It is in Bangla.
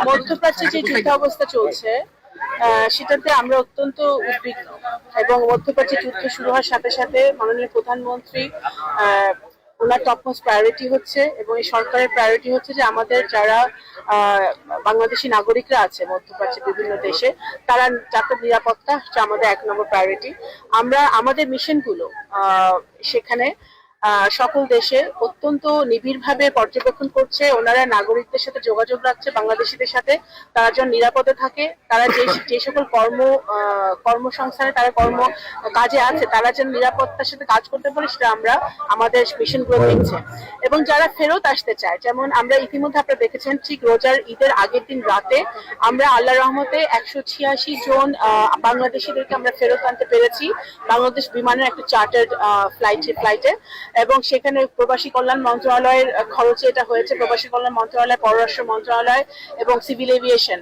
মধ্যপ্রাচ্যে যে যুদ্ধাবস্থা চলছে সেটাতে আমরা অত্যন্ত উদ্বিগ্ন এবং মধ্যপ্রাচ্যে যুদ্ধ শুরু হওয়ার সাথে সাথে মাননীয় প্রধানমন্ত্রী ওনার টপমোস্ট প্রায়োরিটি হচ্ছে এবং এই সরকারের প্রায়োরিটি হচ্ছে যে আমাদের যারা বাংলাদেশি নাগরিকরা আছে মধ্যপ্রাচ্যের বিভিন্ন দেশে তারা যাতে নিরাপত্তা হচ্ছে আমাদের 1 নম্বর প্রায়োরিটি। আমরা আমাদের মিশনগুলো সেখানে সকল দেশে অত্যন্ত নিবিড়ভাবে পর্যবেক্ষণ করছে। ওনারা নাগরিকদের সাথে যোগাযোগ রাখছে বাংলাদেশিদের সাথে, তারা যেন নিরাপদে থাকে, তারা যে সকল কর্মসংস্থানে তারা কাজে আছে তারা যেন নিরাপত্তার সাথে কাজ করতে পারে সেটা আমরা আমাদের মিশনগুলো দেখছি। এবং যারা ফেরত আসতে চায়, যেমন আমরা ইতিমধ্যে আপনারা দেখেছেন ঠিক রোজার ঈদের আগের দিন রাতে আমরা আল্লাহর রহমতে 186 জন বাংলাদেশিদেরকে আমরা ফেরত আনতে পেরেছি বাংলাদেশ বিমানের একটা চার্টার্ড ফ্লাইটে, এবং সেখানে প্রবাসী কল্যাণ মন্ত্রণালয়ের খরচে এটা হয়েছে। প্রবাসী কল্যাণ মন্ত্রণালয়, পররাষ্ট্র মন্ত্রণালয় এবং সিভিল এভিয়েশন